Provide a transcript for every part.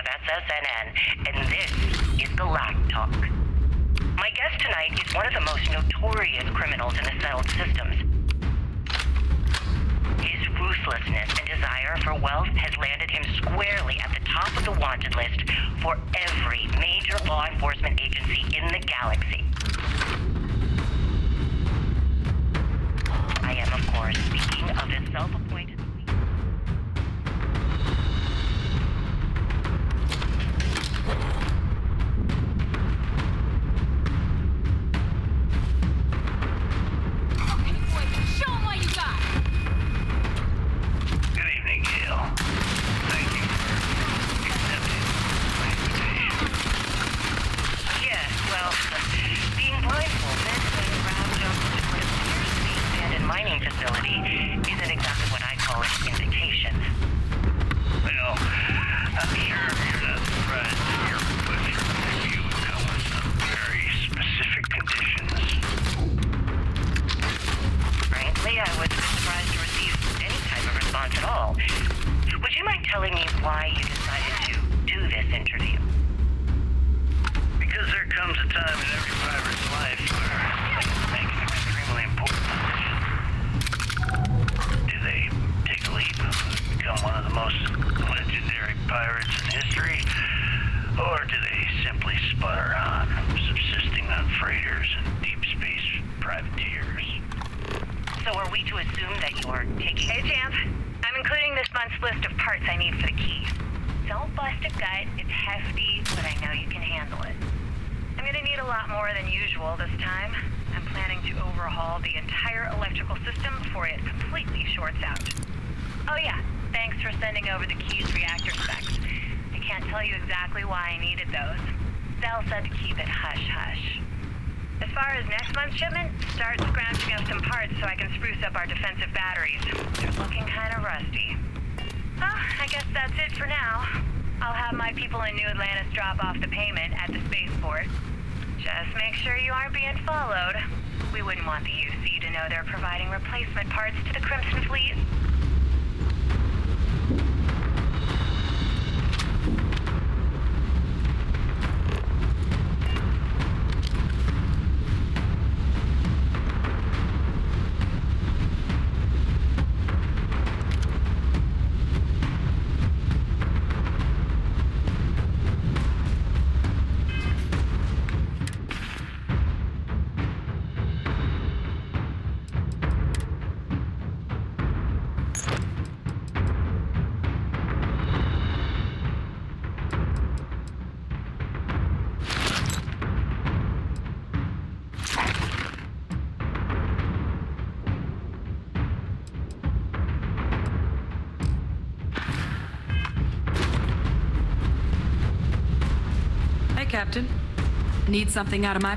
of SSNN, and this is the Lack Talk. My guest tonight is one of the most notorious criminals in the settled systems. His ruthlessness and desire for wealth has landed him squarely at the top of the wanted list for every major law enforcement agency in the galaxy. I am, of course, speaking of his self-appointed... facility isn't exactly what I call an invitation. Well, I'm sure you're not surprised to hear request from you would come with some very specific conditions. Frankly, I was surprised to receive any type of response at all. Would you mind telling me why you decided to do this interview? Because there comes a time in every pirate's life where things make an extremely important decision. Do they take a leap, become one of the most legendary pirates in history, or do they simply sputter on, subsisting on freighters and deep space privateers? So are we to assume that you're taking... Hey, Champ. I'm including this month's list of parts I need for the key. Don't bust a gut. It's hefty, but I know you can handle it. I'm gonna need a lot more than usual this time. I'm planning to overhaul the entire electrical system before it completely shorts out. Oh yeah, thanks for sending over the key's reactor specs. I can't tell you exactly why I needed those. Dell said to keep it hush-hush. As far as next month's shipment, start scrounging up some parts so I can spruce up our defensive batteries. They're looking kind of rusty. Well, I guess that's it for now. I'll have my people in New Atlantis drop off the payment at the spaceport. Just make sure you aren't being followed. We wouldn't want the UC to know they're providing replacement parts to the Crimson Fleet. Captain. Need something out of my...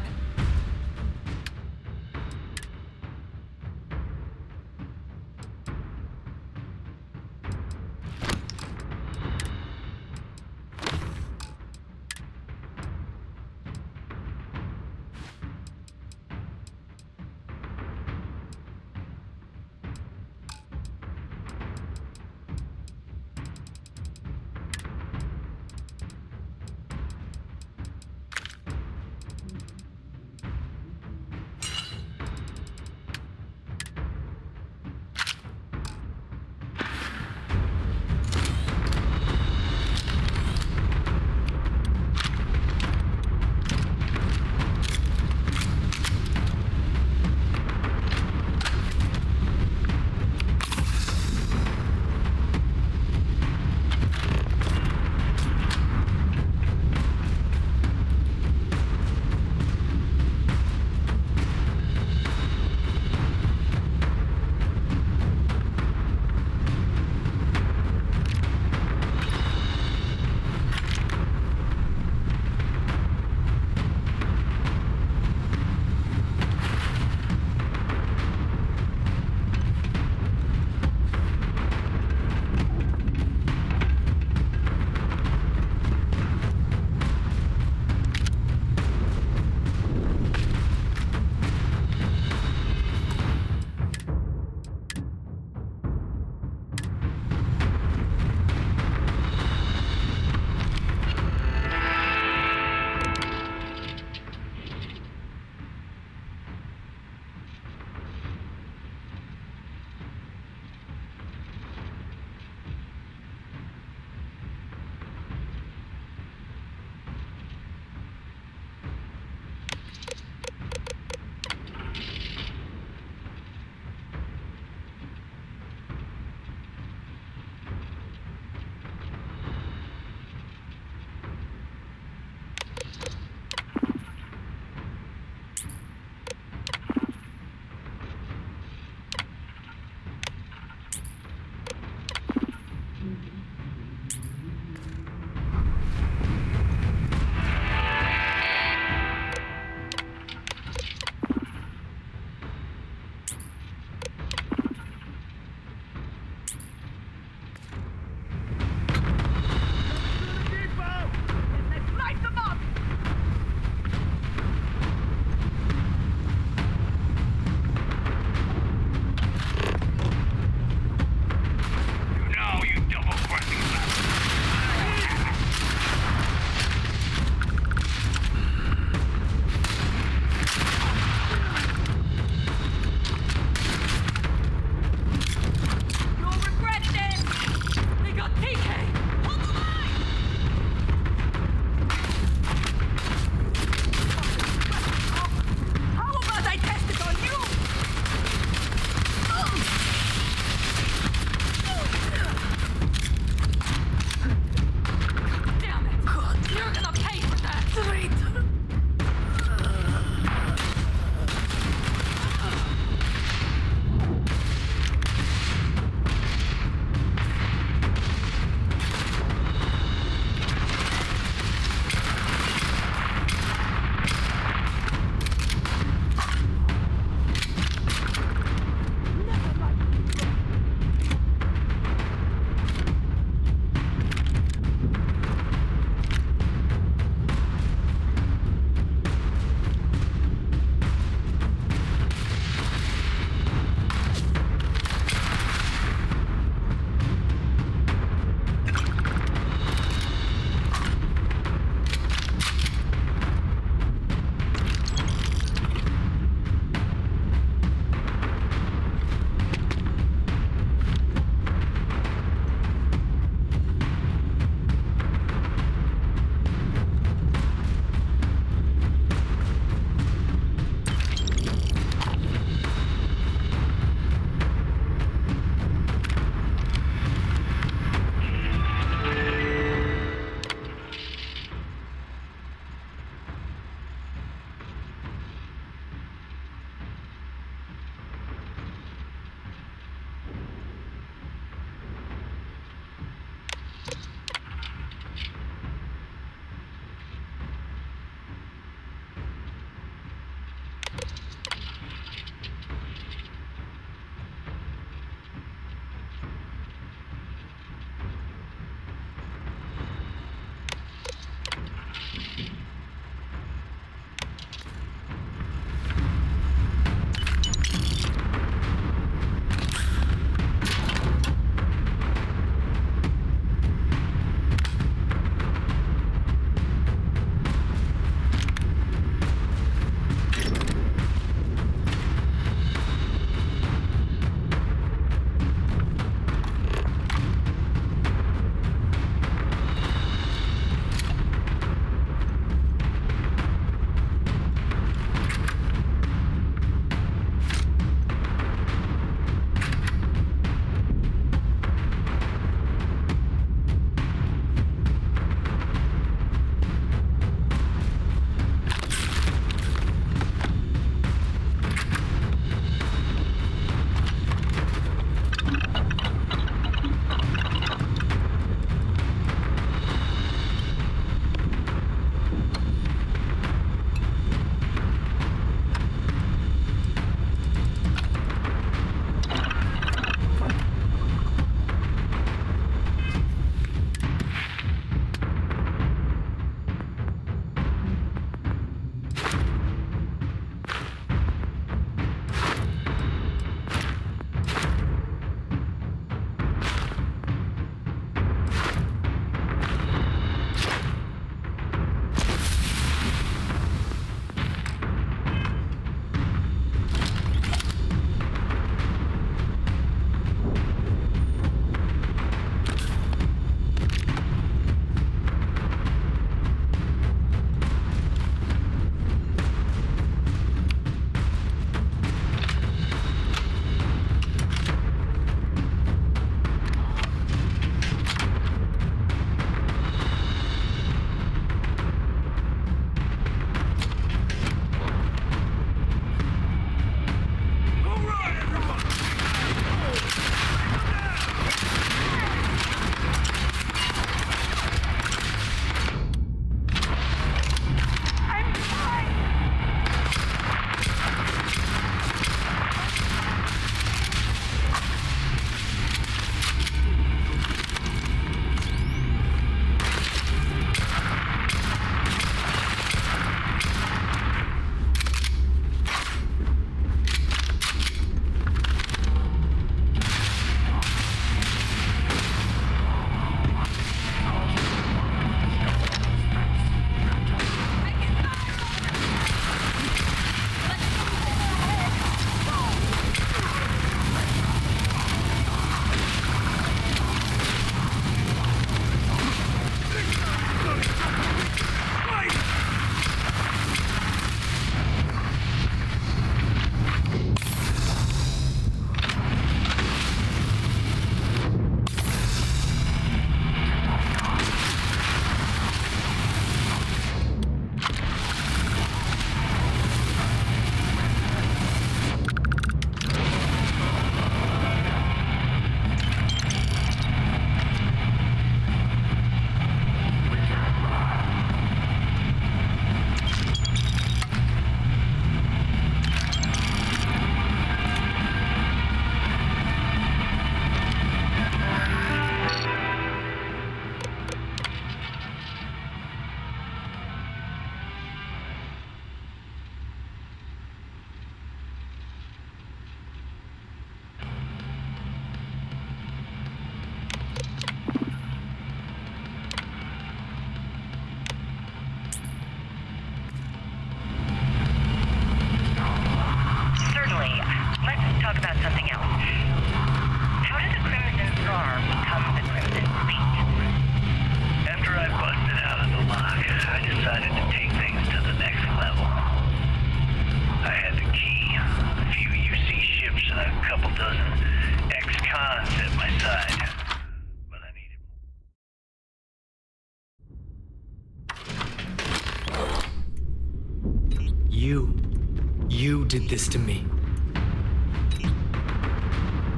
You did this to me.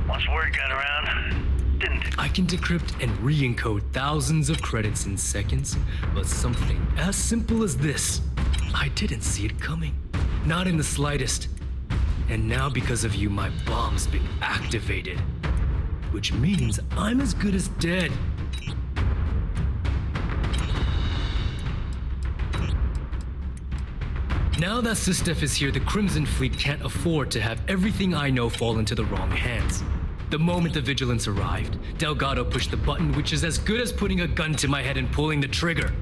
Once word got around, didn't it? I can decrypt and re-encode thousands of credits in seconds, but something as simple as this, I didn't see it coming. Not in the slightest. And now because of you, my bomb's been activated. Which means I'm as good as dead. Now that Sistef is here, the Crimson Fleet can't afford to have everything I know fall into the wrong hands. The moment the Vigilance arrived, Delgado pushed the button, which is as good as putting a gun to my head and pulling the trigger.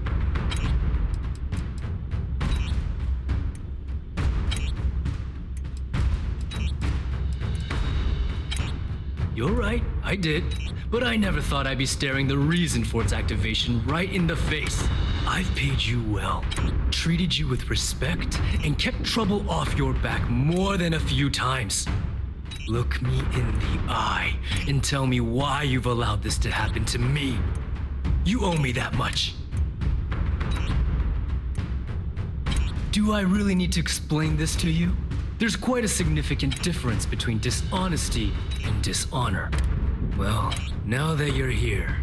You're right, I did. But I never thought I'd be staring the reason for its activation right in the face. I've paid you well, treated you with respect, and kept trouble off your back more than a few times. Look me in the eye and tell me why you've allowed this to happen to me. You owe me that much. Do I really need to explain this to you? There's quite a significant difference between dishonesty and dishonor. Well, now that you're here,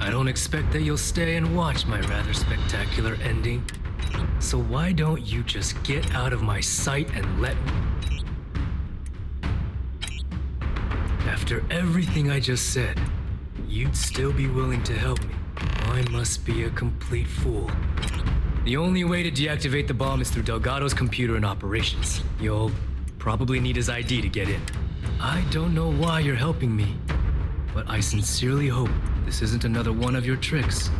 I don't expect that you'll stay and watch my rather spectacular ending. So why don't you just get out of my sight and let me... After everything I just said, you'd still be willing to help me. I must be a complete fool. The only way to deactivate the bomb is through Delgado's computer and operations. You'll probably need his ID to get in. I don't know why you're helping me, but I sincerely hope this isn't another one of your tricks.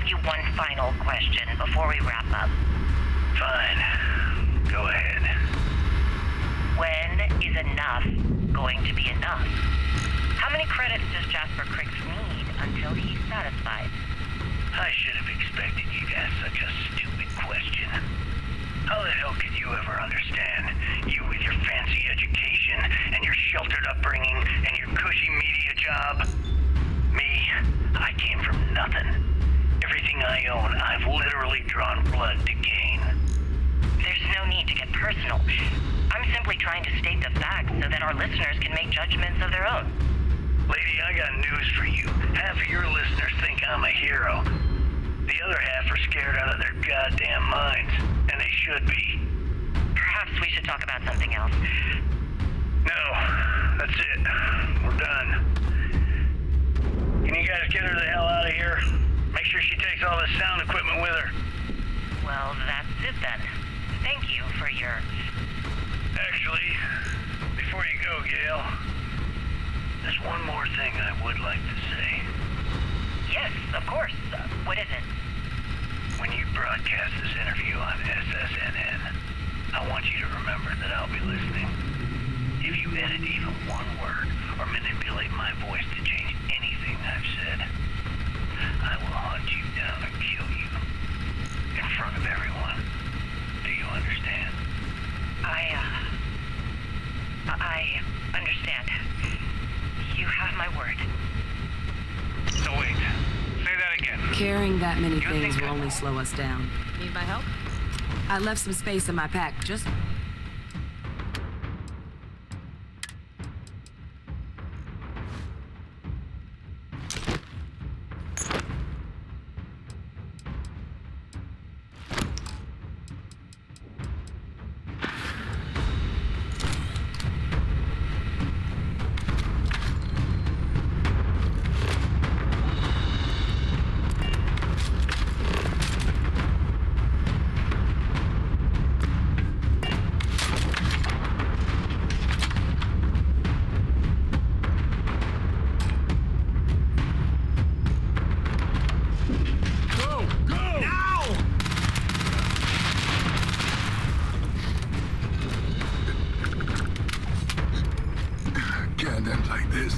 ask you one final question before we wrap up. Fine. Go ahead. When is enough going to be enough? How many credits does Jasper Criggs need until he's satisfied? I should have expected you to ask such a stupid question. How the hell could you ever understand? You with your fancy education and your sheltered upbringing and your cushy media job. Me, I came from nothing. Everything I own, I've literally drawn blood to gain. There's no need to get personal. I'm simply trying to state the facts so that our listeners can make judgments of their own. Lady, I got news for you. Half of your listeners think I'm a hero. The other half are scared out of their goddamn minds, and they should be. Perhaps we should talk about something else. No, that's it. We're done. Can you guys get her the hell out of here? Make sure she takes all this sound equipment with her. Well, that's it then. Thank you for your... Actually, before you go, Gail, there's one more thing I would like to say. Yes, of course. What is it? When you broadcast this interview on SSNN, I want you to remember that I'll be listening. If you edit even one word or manipulate my voice to change anything I've said, I will hunt you down and kill you in front of everyone. Do you understand? I understand. You have my word. So wait, say that again. Carrying that many You things think will I- only slow us down. Need my help? I left some space in my pack. Just... Can't end like this.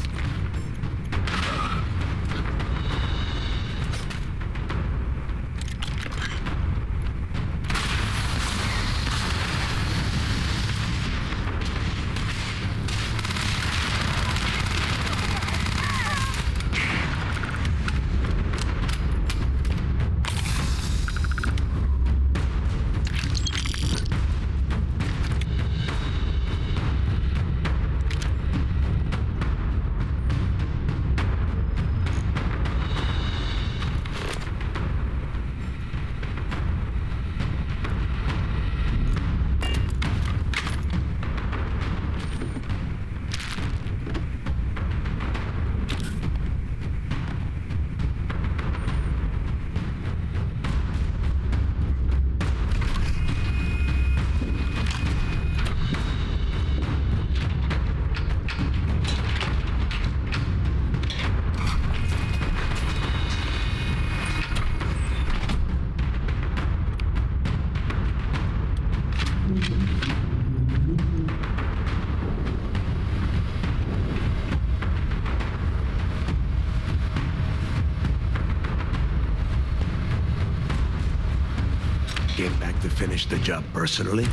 Came back to finish the job personally?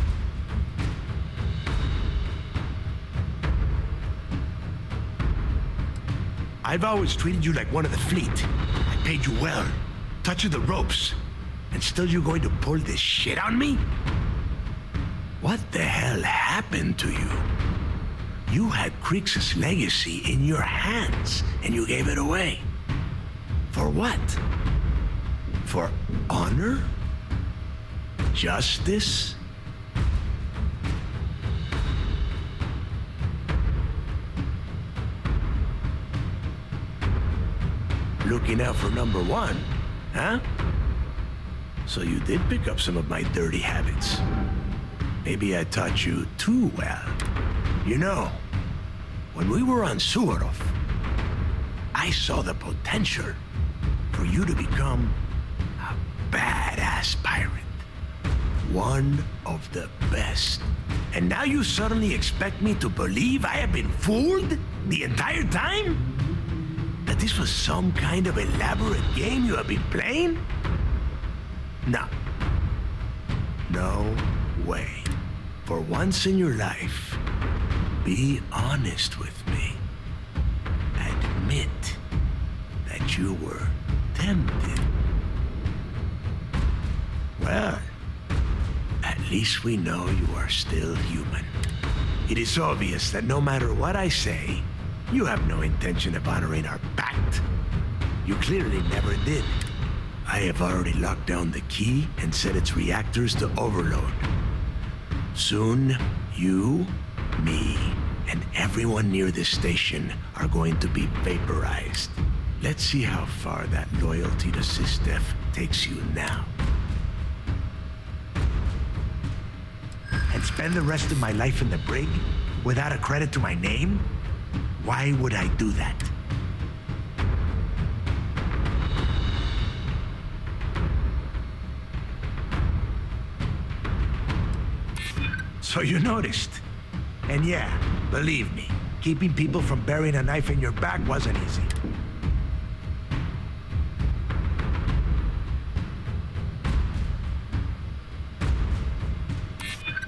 I've always treated you like one of the fleet. I paid you well, taught you the ropes, and still you're going to pull this shit on me? What the hell happened to you? You had Creeks' legacy in your hands, and you gave it away. For what? For honor? Justice? Looking out for number one, huh? So you did pick up some of my dirty habits. Maybe I taught you too well. You know, when we were on Suvorov, I saw the potential for you to become badass pirate. One of the best. And now you suddenly expect me to believe I have been fooled the entire time? That this was some kind of elaborate game you have been playing? No. No way. For once in your life, be honest with me. Admit that you were tempted. Well, at least we know you are still human. It is obvious that no matter what I say, you have no intention of honoring our pact. You clearly never did. I have already locked down the key and set its reactors to overload. Soon, you, me, and everyone near this station are going to be vaporized. Let's see how far that loyalty to SysDef takes you now. And spend the rest of my life in the brig without a credit to my name? Why would I do that? So you noticed. And yeah, believe me, keeping people from burying a knife in your back wasn't easy.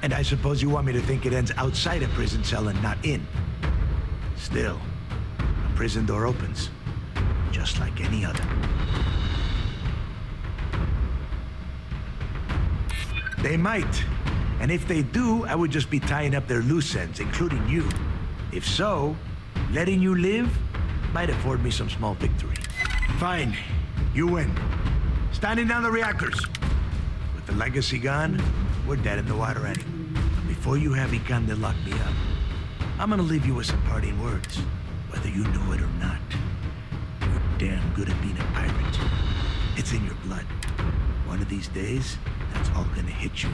And I suppose you want me to think it ends outside a prison cell and not in. Still, a prison door opens, just like any other. They might. And if they do, I would just be tying up their loose ends, including you. If so, letting you live might afford me some small victory. Fine. You win. Standing down the reactors. With the legacy gone, we're dead in the water anyway. But before you have Ikande lock me up, I'm gonna leave you with some parting words. Whether you know it or not, you're damn good at being a pirate. It's in your blood. One of these days, that's all gonna hit you.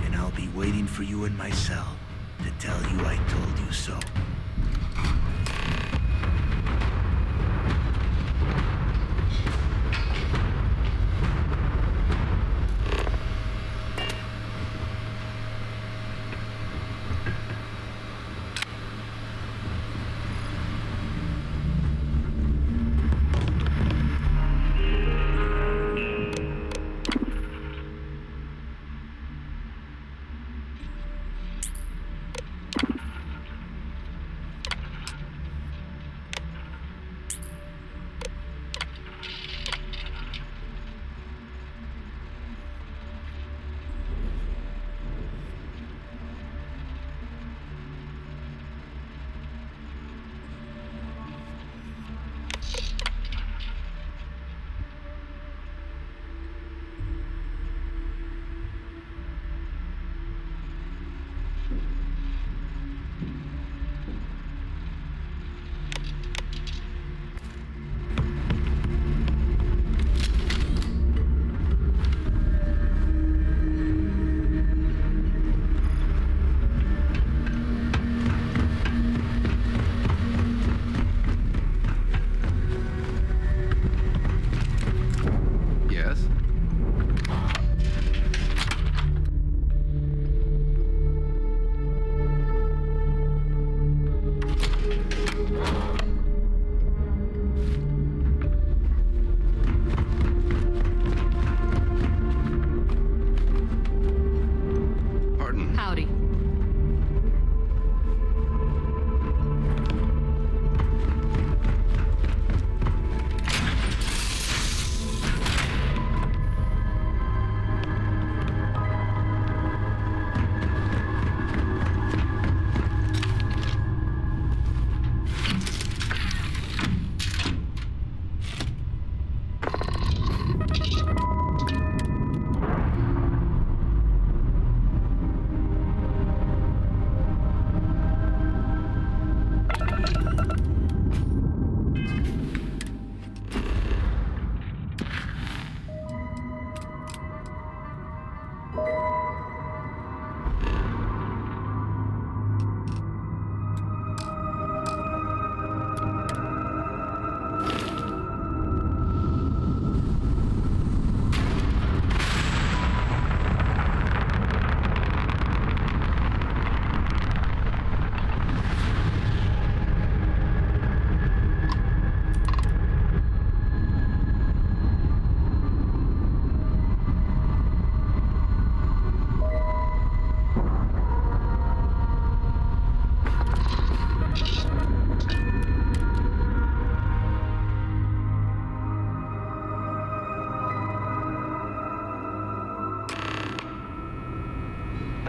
And I'll be waiting for you in my cell to tell you I told you so.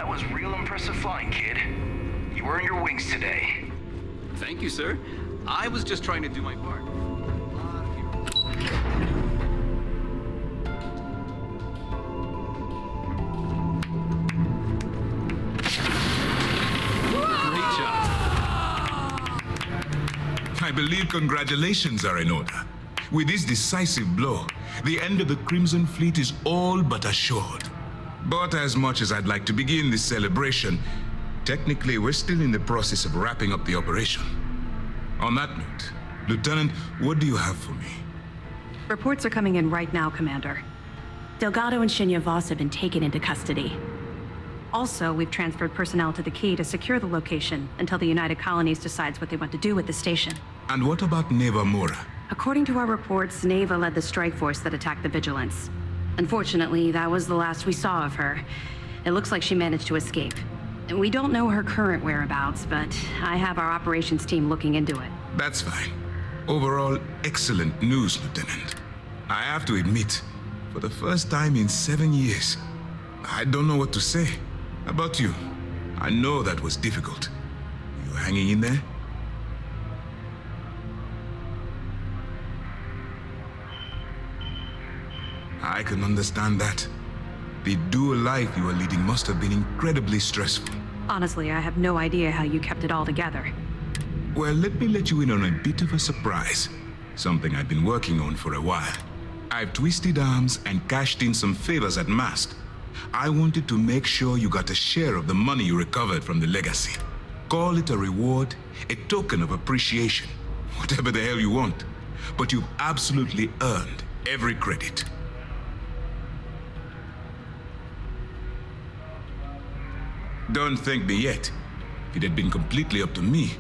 That was real impressive flying, kid. You earned your wings today. Thank you, sir. I was just trying to do my part. Great job. I believe congratulations are in order. With this decisive blow, the end of the Crimson Fleet is all but assured. But as much as I'd like to begin this celebration, technically we're still in the process of wrapping up the operation. On that note, Lieutenant, what do you have for me? Reports are coming in right now, Commander. Delgado and Shinya Voss have been taken into custody. Also, we've transferred personnel to the Key to secure the location until the United Colonies decides what they want to do with the station. And what about Neva Mora? According to our reports, Neva led the strike force that attacked the Vigilance. Unfortunately, that was the last we saw of her. It looks like she managed to escape. We don't know her current whereabouts, but I have our operations team looking into it. That's fine. Overall, excellent news, Lieutenant. I have to admit, for the first time in 7 years, I don't know what to say. How about you? I know that was difficult. You hanging in there? I can understand that. The dual life you are leading must have been incredibly stressful. Honestly, I have no idea how you kept it all together. Well, let me let you in on a bit of a surprise. Something I've been working on for a while. I've twisted arms and cashed in some favors at Mast. I wanted to make sure you got a share of the money you recovered from the legacy. Call it a reward, a token of appreciation, whatever the hell you want. But you've absolutely earned every credit. Don't thank me yet. If it had been completely up to me,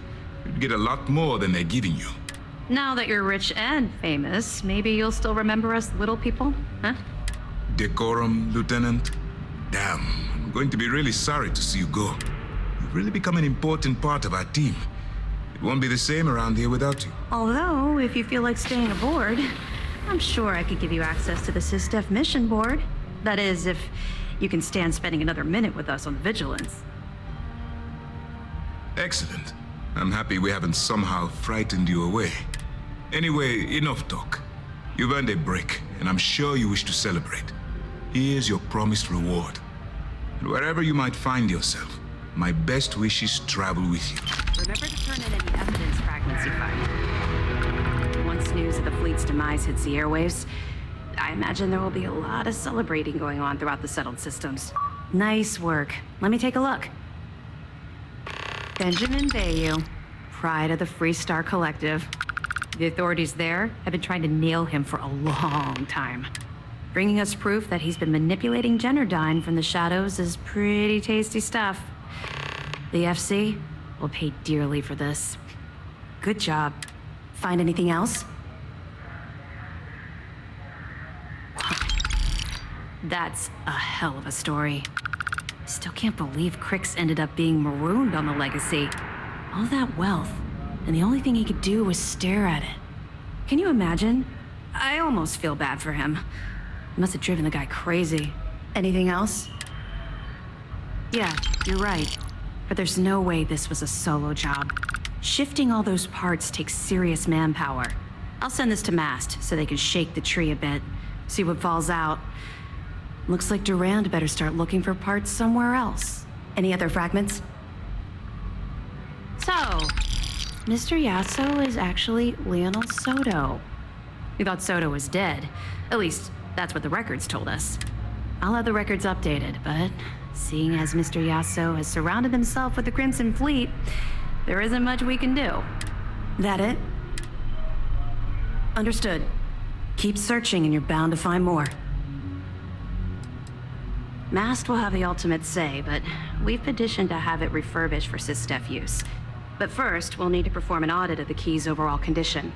you'd get a lot more than they're giving you. Now that you're rich and famous, maybe you'll still remember us little people, huh? Decorum, Lieutenant? Damn, I'm going to be really sorry to see you go. You've really become an important part of our team. It won't be the same around here without you. Although, if you feel like staying aboard, I'm sure I could give you access to the SysDef mission board. That is, if you can stand spending another minute with us on Vigilance. Excellent. I'm happy we haven't somehow frightened you away. Anyway, enough talk. You've earned a break, and I'm sure you wish to celebrate. Here's your promised reward. And wherever you might find yourself, my best wishes travel with you. Remember to turn in any evidence fragments you find. Once news of the fleet's demise hits the airwaves, I imagine there will be a lot of celebrating going on throughout the settled systems. Nice work. Let me take a look. Benjamin Bayou, pride of the Free Star Collective. The authorities there have been trying to nail him for a long time. Bringing us proof that he's been manipulating Generdyne from the shadows is pretty tasty stuff. The FC will pay dearly for this. Good job. Find anything else? That's a hell of a story. Still can't believe Crix ended up being marooned on the Legacy. All that wealth, and the only thing he could do was stare at it. Can you imagine? I almost feel bad for him. It must have driven the guy crazy. Anything else? Yeah, you're right. But there's no way this was a solo job. Shifting all those parts takes serious manpower. I'll send this to Mast so they can shake the tree a bit, see what falls out. Looks like Durand better start looking for parts somewhere else. Any other fragments? So, Mr. Yasso is actually Lionel Soto. We thought Soto was dead. At least, that's what the records told us. I'll have the records updated, but seeing as Mr. Yasso has surrounded himself with the Crimson Fleet, there isn't much we can do. That it? Understood. Keep searching and you're bound to find more. Mast will have the ultimate say, but we've petitioned to have it refurbished for SysDef use. But first, we'll need to perform an audit of the key's overall condition.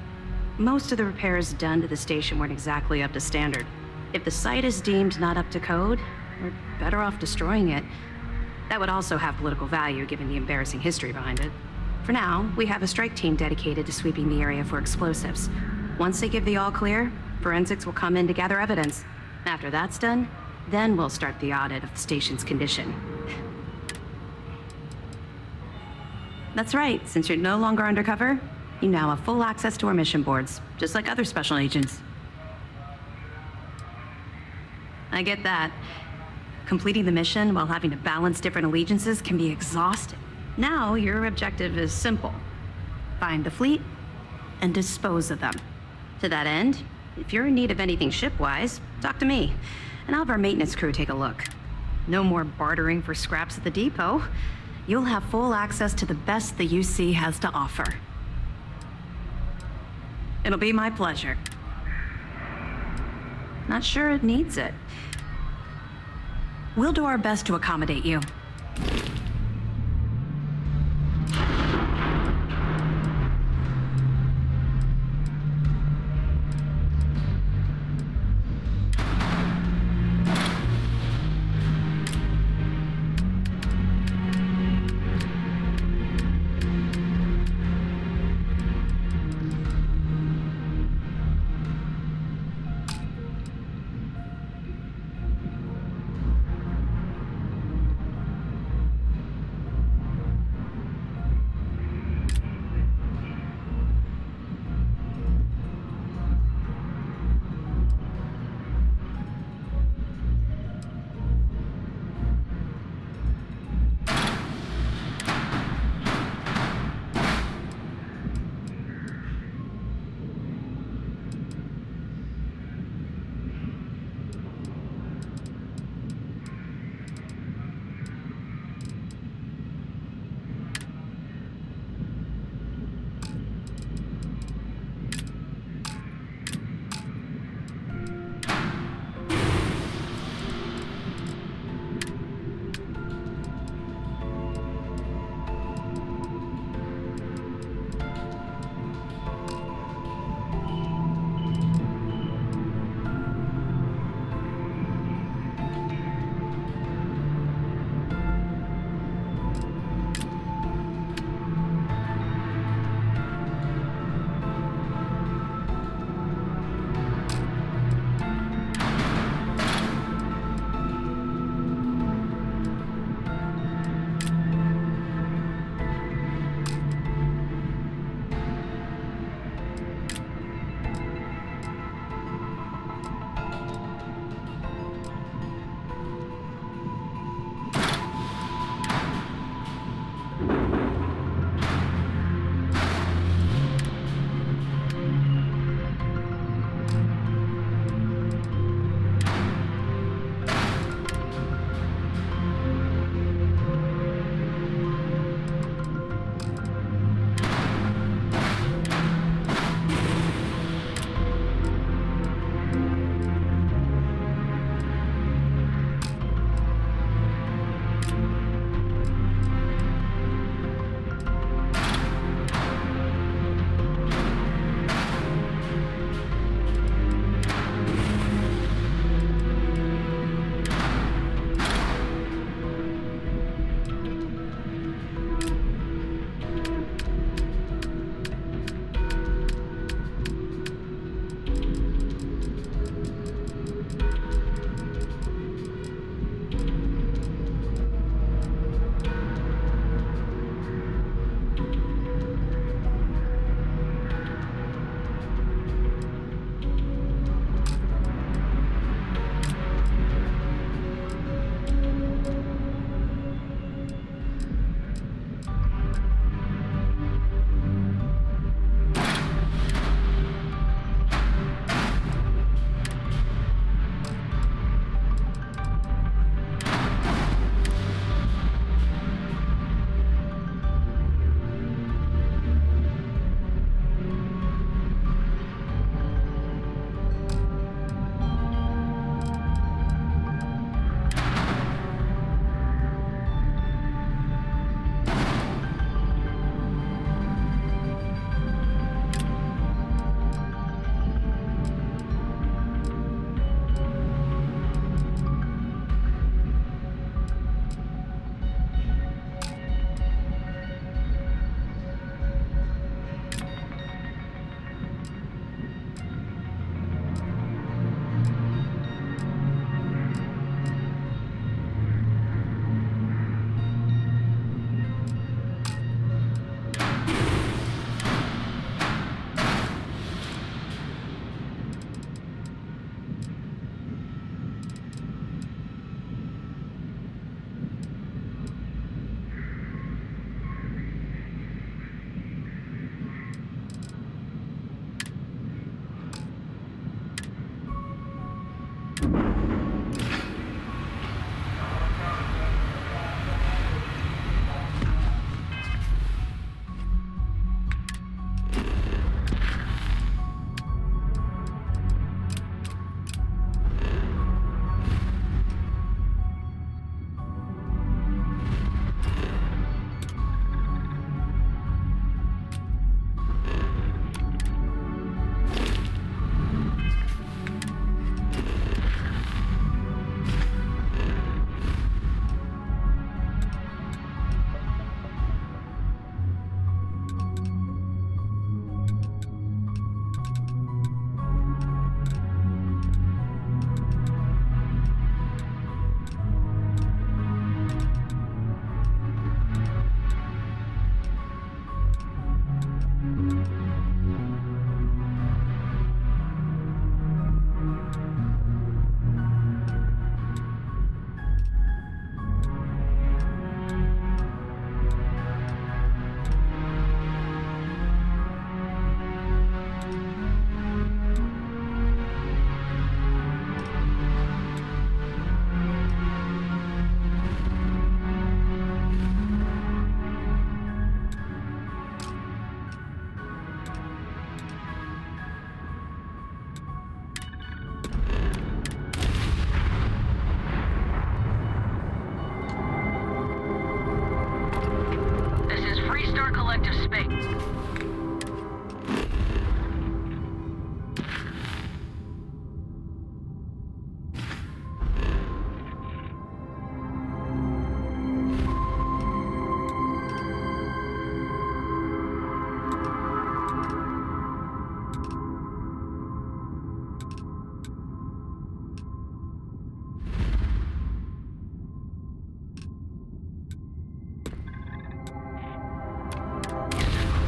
Most of the repairs done to the station weren't exactly up to standard. If the site is deemed not up to code, we're better off destroying it. That would also have political value given the embarrassing history behind it. For now, we have a strike team dedicated to sweeping the area for explosives. Once they give the all clear, forensics will come in to gather evidence. After that's done, then we'll start the audit of the station's condition. That's right. Since you're no longer undercover, you now have full access to our mission boards, just like other special agents. I get that. Completing the mission while having to balance different allegiances can be exhausting. Now, your objective is simple. Find the fleet and dispose of them. To that end, if you're in need of anything ship-wise, talk to me, and I'll have our maintenance crew take a look. No more bartering for scraps at the depot. You'll have full access to the best the UC has to offer. It'll be my pleasure. Not sure it needs it. We'll do our best to accommodate you.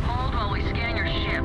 Hold while we scan your ship.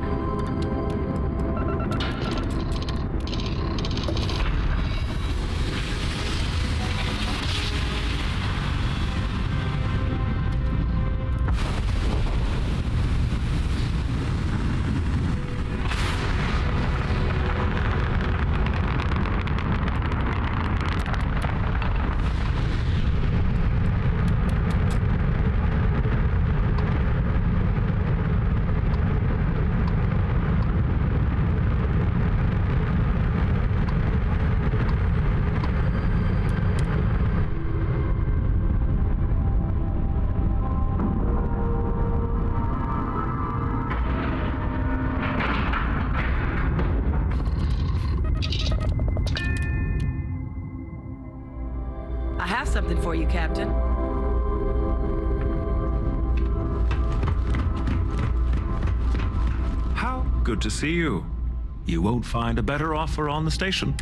I have something for you, Captain. How good to see you. You won't find a better offer on the station.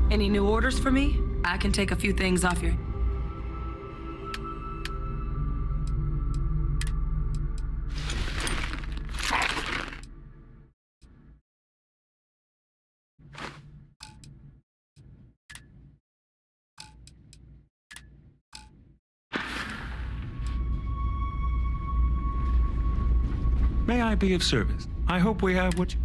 Any new orders for me? I can take a few things off your... May I be of service? I hope we have what you...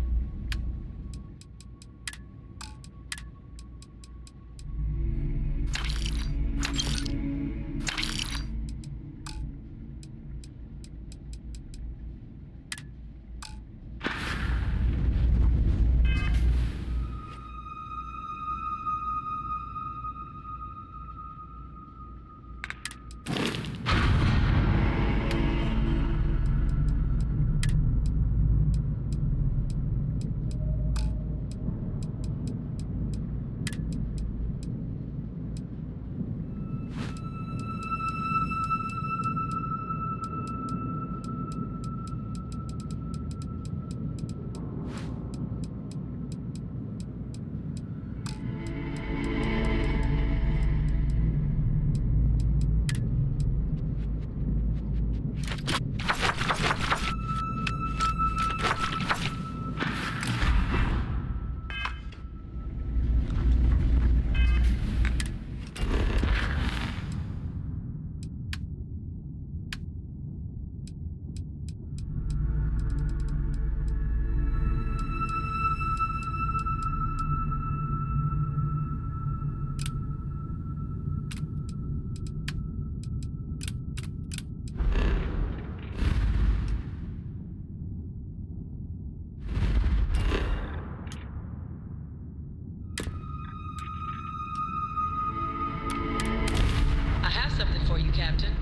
I have something for you, Captain.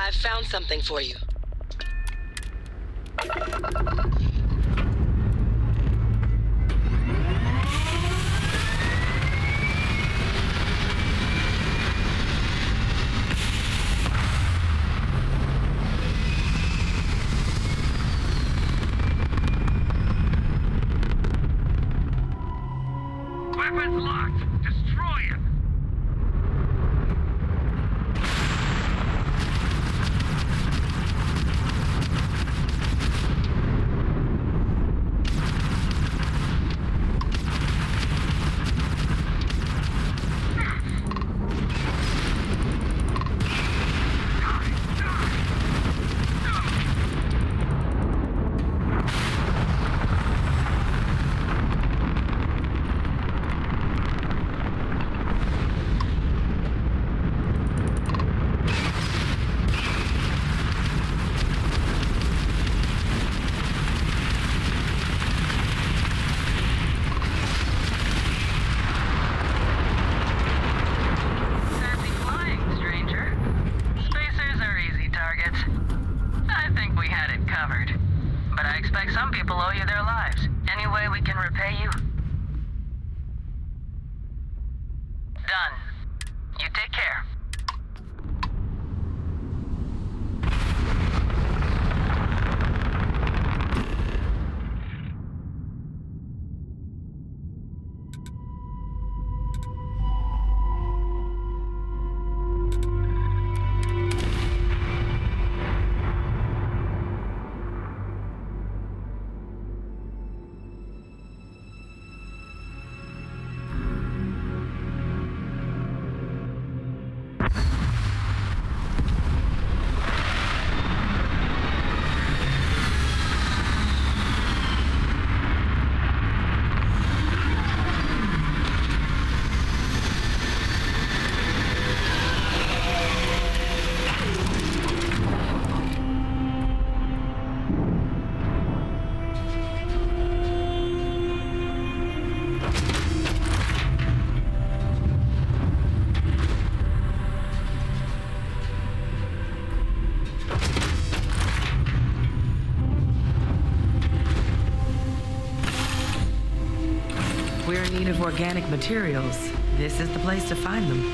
I've found something for you. Weapons locked! Destroy it! We're in need of organic materials. This is the place to find them.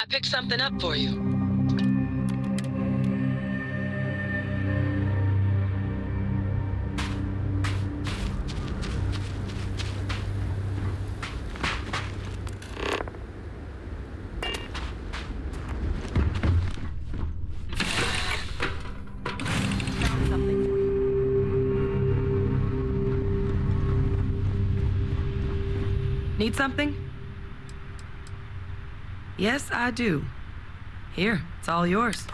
I picked something up for you. Need something? Yes, I do. Here, it's all yours.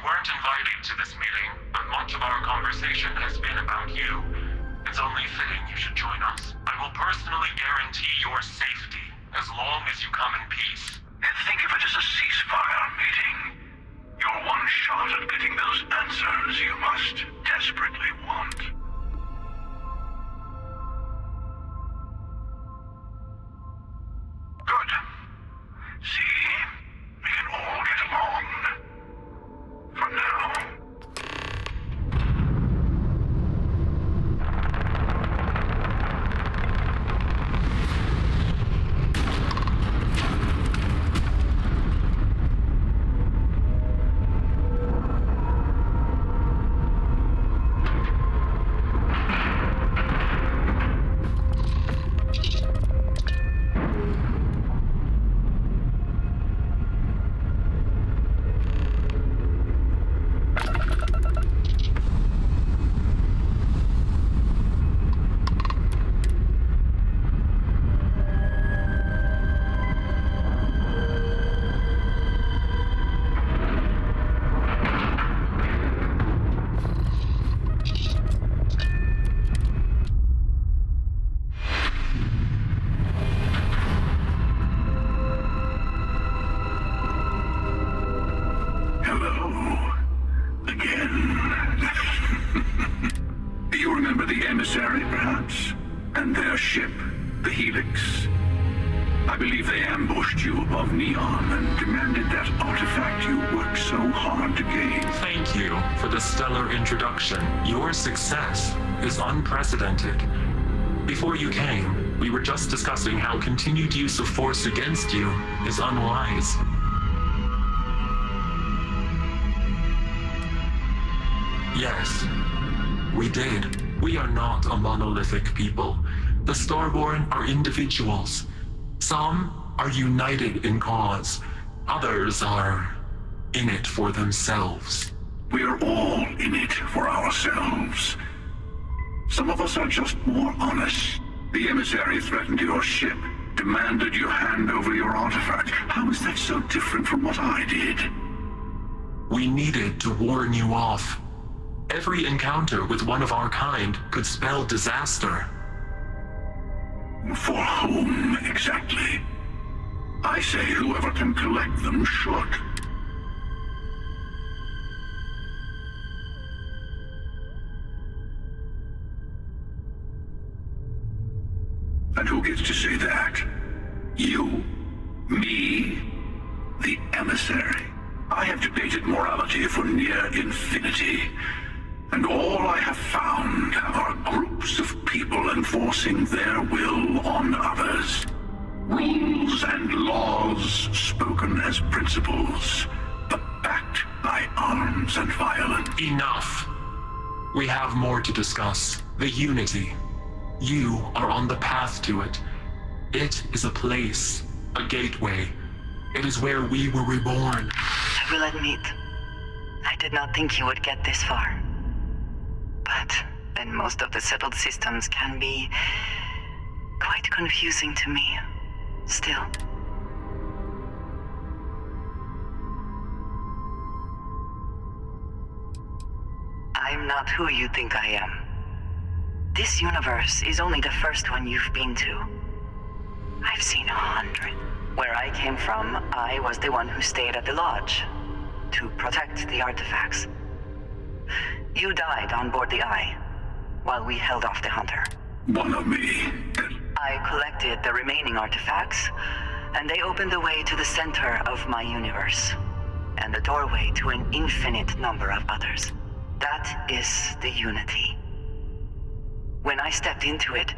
weren't invited to this meeting, but much of our conversation has been about you. It's only fitting you should join us. I will personally guarantee your safety as long as you come in peace. And think of it as a ceasefire meeting. Your one shot at getting those answers you must desperately want. Good. See? We can all get along. For now. Emissary, perhaps? And their ship, the Helix. I believe they ambushed you above Neon and demanded that artifact you worked so hard to gain. Thank you for the stellar introduction. Your success is unprecedented. Before you came, we were just discussing how continued use of force against you is unwise. Yes, we did. We are not a monolithic people. The Starborn are individuals. Some are united in cause. Others are in it for themselves. We're all in it for ourselves. Some of us are just more honest. The emissary threatened your ship, demanded you hand over your artifact. How is that so different from what I did? We needed to warn you off. Every encounter with one of our kind could spell disaster. For whom, exactly? I say whoever can collect them should. And who gets to say that? You? Me? The emissary? I have debated morality for near infinity. And all I have found are groups of people enforcing their will on others. Rules and laws spoken as principles, but backed by arms and violence. Enough. We have more to discuss. The Unity. You are on the path to it. It is a place, a gateway. It is where we were reborn. I will admit, I did not think you would get this far. But then most of the settled systems can be quite confusing to me. Still. I'm not who you think I am. This universe is only the first one you've been to. I've seen 100. Where I came from, I was the one who stayed at the lodge to protect the artifacts. You died on board the Eye, while we held off the Hunter. One of me. I collected the remaining artifacts, and they opened the way to the center of my universe, and the doorway to an infinite number of others. That is the Unity. When I stepped into it,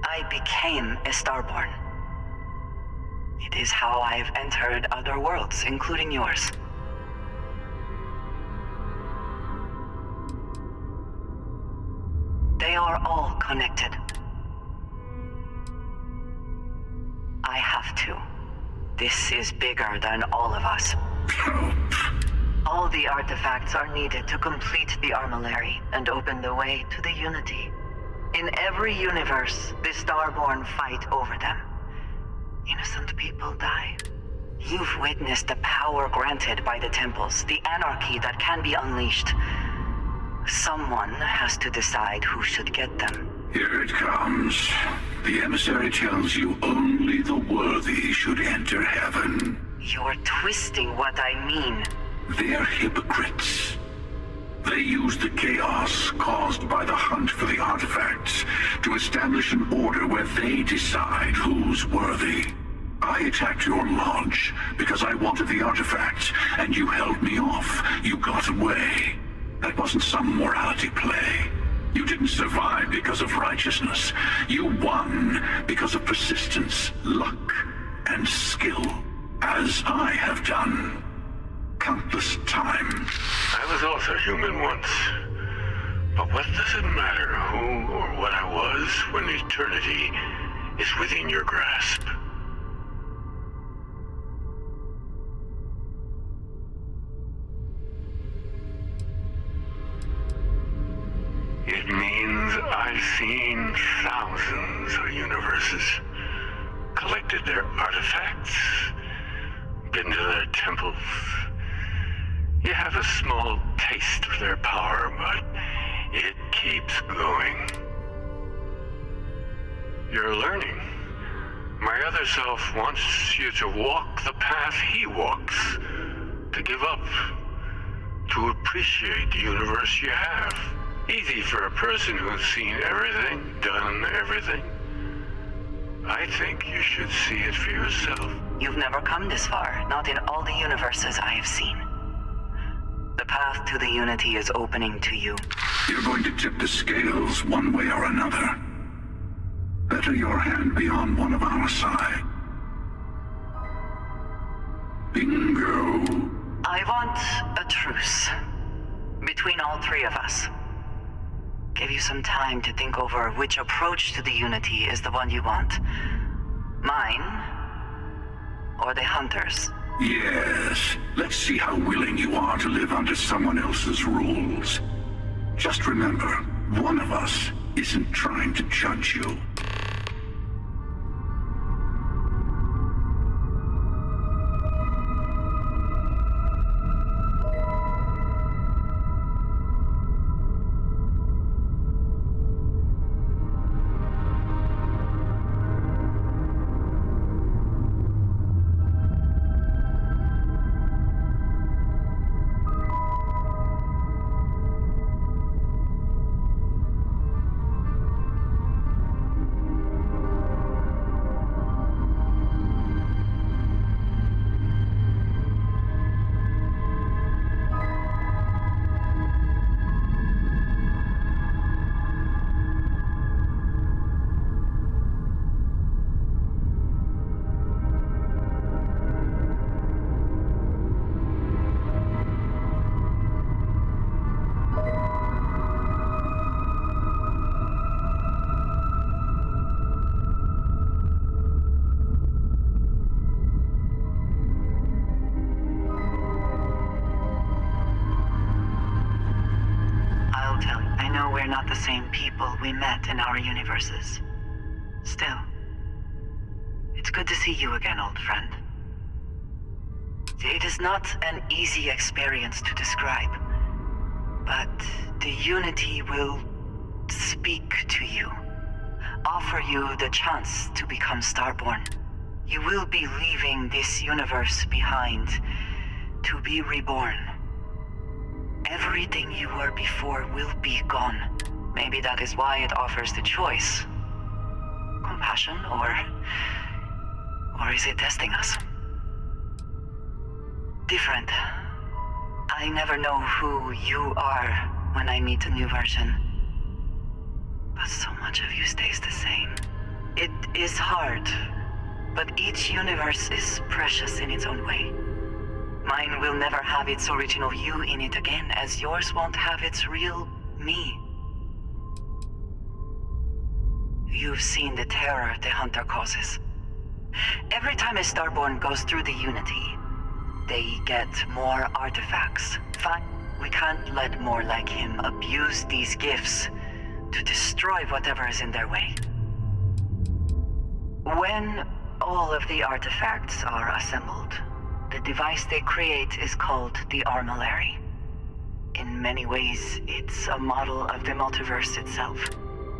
I became a Starborn. It is how I've entered other worlds, including yours. They are all connected. I have to. This is bigger than all of us. All the artifacts are needed to complete the armillary and open the way to the Unity. In every universe, the Starborn fight over them. Innocent people die. You've witnessed the power granted by the temples, the anarchy that can be unleashed. Someone has to decide who should get them. Here it comes. The emissary tells you only the worthy should enter heaven. You're twisting what I mean. They're hypocrites. They use the chaos caused by the hunt for the artifacts to establish an order where they decide who's worthy. I attacked your lodge because I wanted the artifacts, and you held me off. You got away. That wasn't some morality play. You didn't survive because of righteousness. You won because of persistence, luck, and skill, as I have done countless times. I was also human once. But what does it matter who or what I was when eternity is within your grasp? It means I've seen thousands of universes, collected their artifacts, been to their temples. You have a small taste of their power, but it keeps going. You're learning. My other self wants you to walk the path he walks, to give up, to appreciate the universe you have. Easy for a person who's seen everything, done everything. I think you should see it for yourself. You've never come this far, not in all the universes I have seen. The path to the Unity is opening to you. You're going to tip the scales one way or another. Better your hand be on one of our side. Bingo. I want a truce between all three of us. Give you some time to think over which approach to the Unity is the one you want. Mine, or the Hunters? Yes. Let's see how willing you are to live under someone else's rules. Just remember, one of us isn't trying to judge you. Same people we met in our universes. Still, it's good to see you again, old friend. It is not an easy experience to describe, but the Unity will speak to you, offer you the chance to become Starborn. You will be leaving this universe behind to be reborn. Everything you were before will be gone. Maybe that is why it offers the choice. Compassion, or is it testing us? Different. I never know who you are when I meet a new version. But so much of you stays the same. It is hard, but each universe is precious in its own way. Mine will never have its original you in it again, as yours won't have its real me. You've seen the terror the Hunter causes. Every time a Starborn goes through the Unity, they get more artifacts. Fine, we can't let more like him abuse these gifts to destroy whatever is in their way. When all of the artifacts are assembled, The device they create is called the Armillary. In many ways, it's a model of the multiverse itself.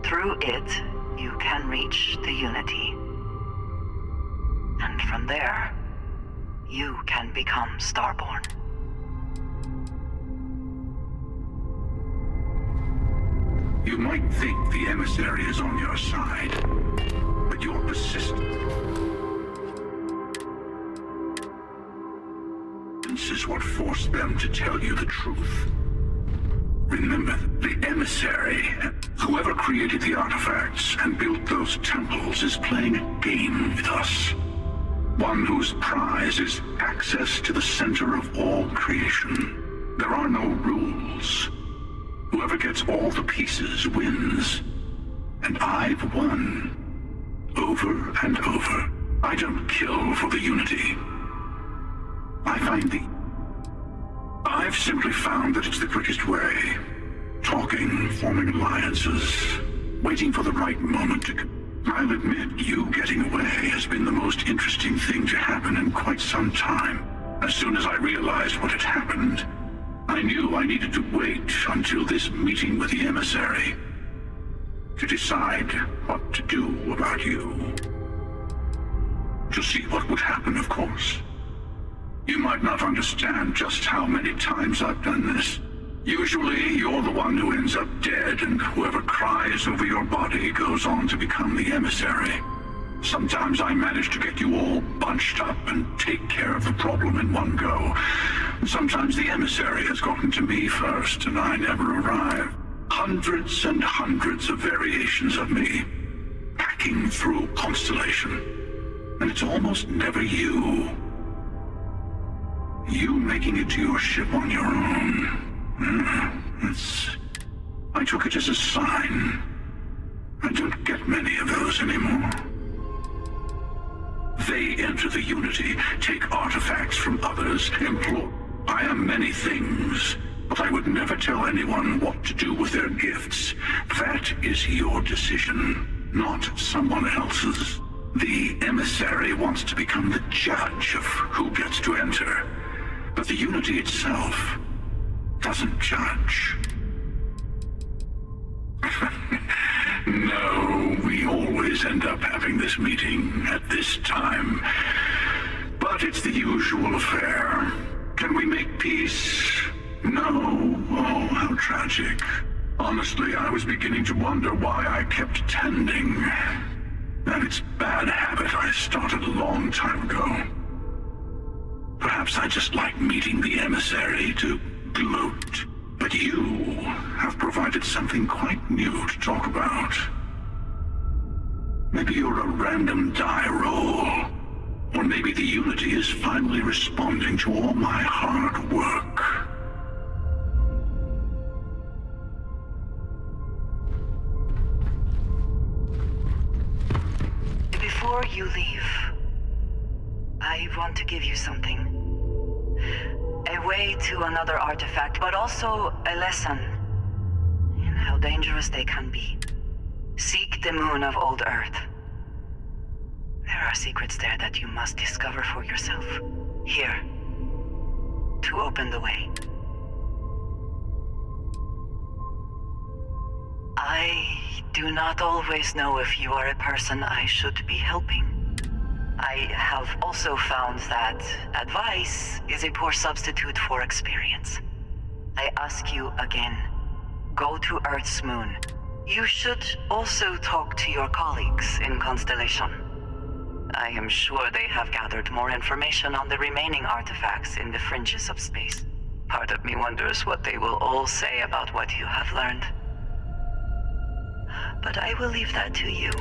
Through it, you can reach the Unity. And from there, you can become Starborn. You might think the emissary is on your side, but you're persistent. This is what forced them to tell you the truth. Remember, the emissary, whoever created the artifacts and built those temples, is playing a game with us. One whose prize is access to the center of all creation. There are no rules. Whoever gets all the pieces wins. And I've won. Over and over. I don't kill for the Unity. I've simply found that it's the quickest way. Talking, forming alliances, waiting for the right moment to... I'll admit, you getting away has been the most interesting thing to happen in quite some time. As soon as I realized what had happened, I knew I needed to wait until this meeting with the emissary to decide what to do about you. To see what would happen, of course. You might not understand just how many times I've done this. Usually, you're the one who ends up dead, and whoever cries over your body goes on to become the emissary. Sometimes I manage to get you all bunched up and take care of the problem in one go. Sometimes the emissary has gotten to me first, and I never arrive. Hundreds and hundreds of variations of me, hacking through Constellation. And it's almost never you. You making it to your ship on your own. I took it as a sign. I don't get many of those anymore. They enter the Unity, take artifacts from others, employ... I am many things, but I would never tell anyone what to do with their gifts. That is your decision, not someone else's. The emissary wants to become the judge of who gets to enter, but the Unity itself doesn't judge. No, we always end up having this meeting at this time. But it's the usual affair. Can we make peace? No. Oh, how tragic. Honestly, I was beginning to wonder why I kept attending. And it's a bad habit I started a long time ago. Perhaps I just like meeting the emissary to gloat. But you have provided something quite new to talk about. Maybe you're a random die roll. Or maybe the Unity is finally responding to all my hard work. Before you leave, I want to give you something. A way to another artifact, but also a lesson in how dangerous they can be. Seek the moon of old Earth. There are secrets there that you must discover for yourself. Here, to open the way. I do not always know if you are a person I should be helping. I have also found that advice is a poor substitute for experience. I ask you again, go to Earth's moon. You should also talk to your colleagues in Constellation. I am sure they have gathered more information on the remaining artifacts in the fringes of space. Part of me wonders what they will all say about what you have learned. But I will leave that to you.